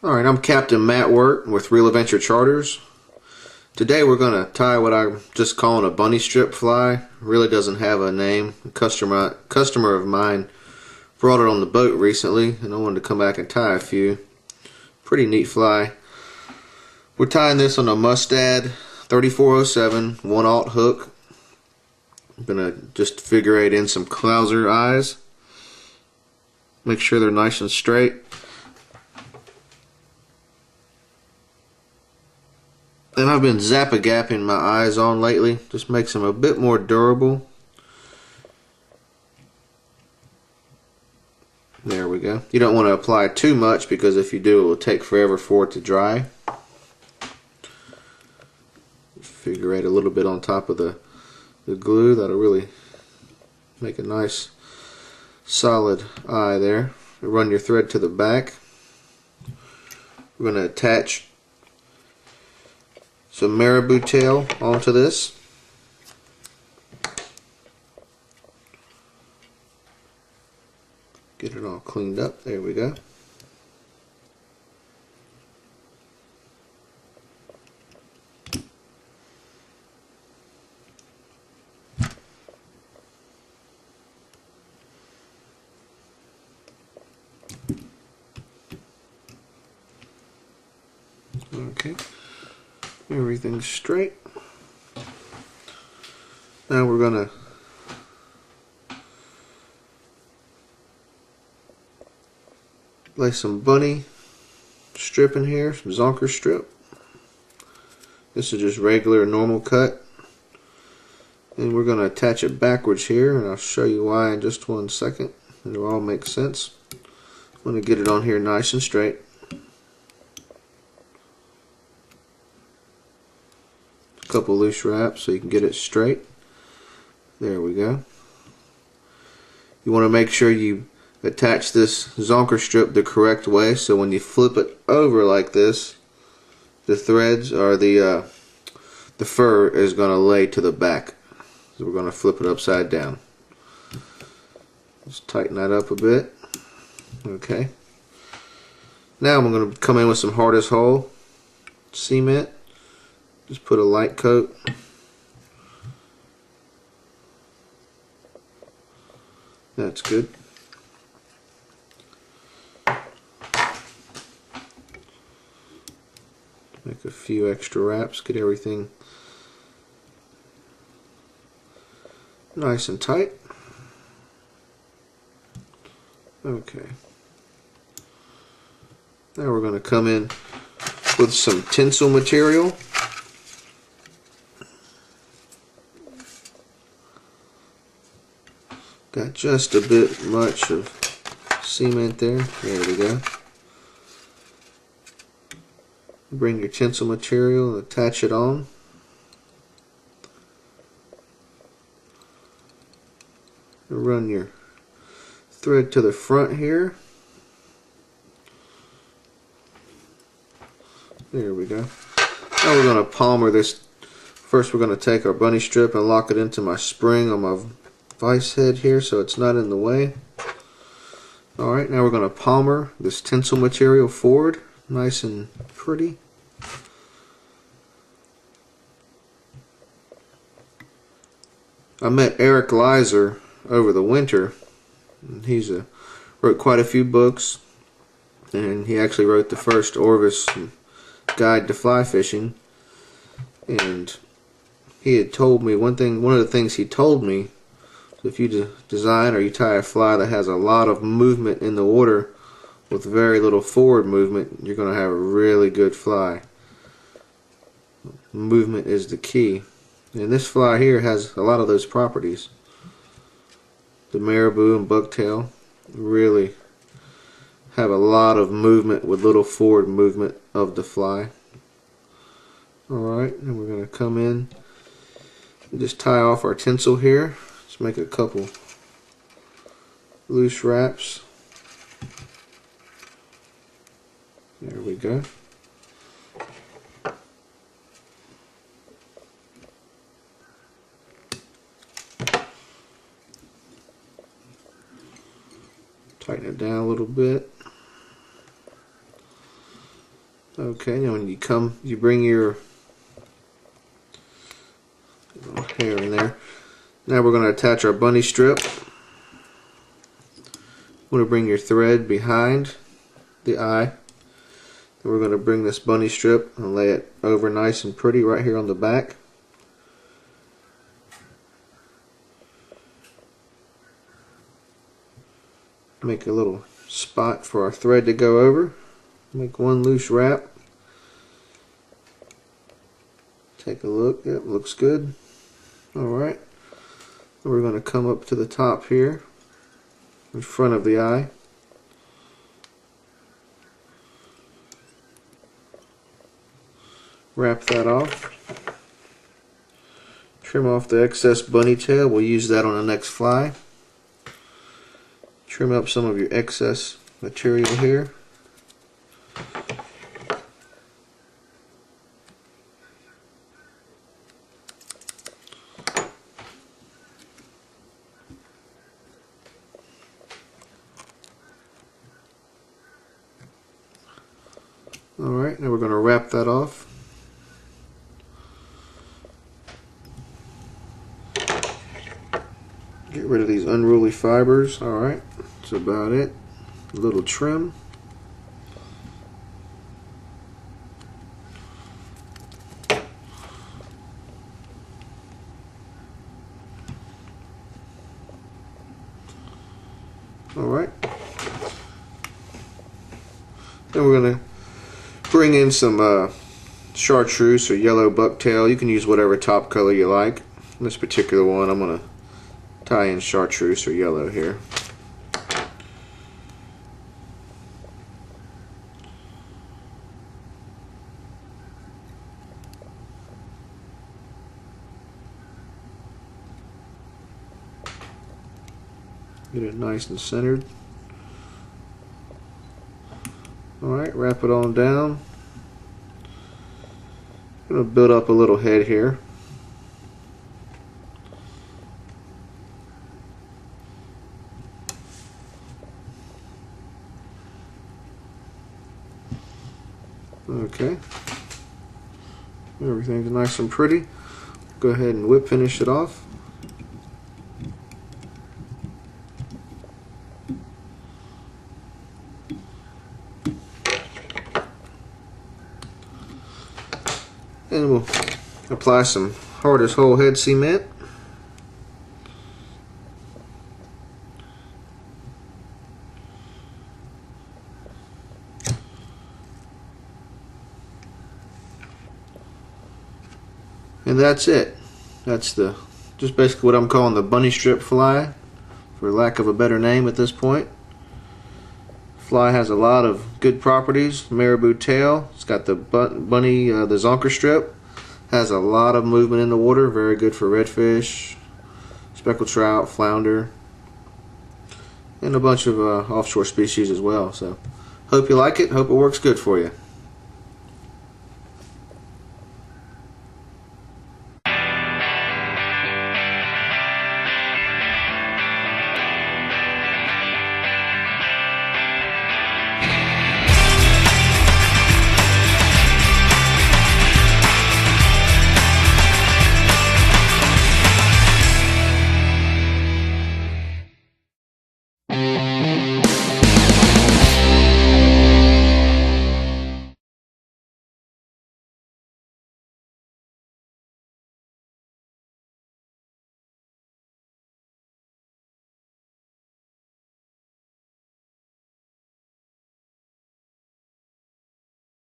Alright, I'm Captain Matt Wirt with Real Adventure Charters. Today we're going to tie what I'm just calling a bunny strip fly. Really doesn't have a name. A customer of mine brought it on the boat recently and I wanted to come back and tie a few. Pretty neat fly. We're tying this on a Mustad 3407 1/0 hook. I'm going to just figure eight in some Clouser eyes. Make sure they're nice and straight. And I've been Zap-A-Gapping my eyes on lately. Just makes them a bit more durable. There we go. You don't want to apply too much because if you do it will take forever for it to dry. Figure eight a little bit on top of the glue. That'll really make a nice solid eye there. Run your thread to the back. We're going to attach some marabou tail onto this. Get it all cleaned up. There we go. Okay. Everything's straight. Now we're going to lay some bunny strip in here, some zonker strip. This is just regular normal cut. And we're going to attach it backwards here, and I'll show you why in just one second. It'll all make sense. I'm going to get it on here nice and straight. Couple loose wraps so you can get it straight. There we go. You want to make sure you attach this zonker strip the correct way, so when you flip it over like this, the threads or the fur is going to lay to the back. So we're going to flip it upside down. Just tighten that up a bit. Okay. Now I'm going to come in with some hardest hole cement. Just put a light coat. That's good. Make a few extra wraps, get everything nice and tight. Okay. Now we're going to come in with some tinsel material. Got just a bit much of cement there. There we go. Bring your tinsel material and attach it on. Run your thread to the front here. There we go. Now we're going to palmer this. First we're going to take our bunny strip and lock it into my spring on my vice head here so it's not in the way. Alright, now we're going to palmer this tinsel material forward, nice and pretty. I met Eric Clouser over the winter. He's wrote quite a few books, and he actually wrote the first Orvis guide to fly fishing. And he had told me one of the things he told me, if you design or you tie a fly that has a lot of movement in the water with very little forward movement, you're going to have a really good fly. Movement is the key. And this fly here has a lot of those properties. The marabou and bucktail really have a lot of movement with little forward movement of the fly. Alright, and we're going to come in and just tie off our tinsel here. Let's make a couple loose wraps. There we go. Tighten it down a little bit. Okay, now when you bring your little hair in there. Now we're going to attach our bunny strip. I'm going to bring your thread behind the eye. Then we're going to bring this bunny strip and lay it over nice and pretty right here on the back. Make a little spot for our thread to go over. Make one loose wrap. Take a look. Yep, looks good. Alright. We're going to come up to the top here in front of the eye. Wrap that off. Trim off the excess bunny tail. We'll use that on the next fly. Trim up some of your excess material here. Alright, now we're going to wrap that off. Get rid of these unruly fibers. Alright, that's about it. A little trim. Alright. Then we're going to bring in some chartreuse or yellow bucktail. You can use whatever top color you like. In this particular one, I'm going to tie in chartreuse or yellow here. Get it nice and centered. Alright, wrap it on down. I'm going to build up a little head here. Okay. Everything's nice and pretty. Go ahead and whip finish it off. And we'll apply some hardest whole head cement. And that's it. That's just basically what I'm calling the bunny strip fly, for lack of a better name at this point. Fly has a lot of good properties. Marabou tail. It's got the bunny, the zonker strip. Has a lot of movement in the water. Very good for redfish, speckled trout, flounder, and a bunch of offshore species as well. So, hope you like it. Hope it works good for you.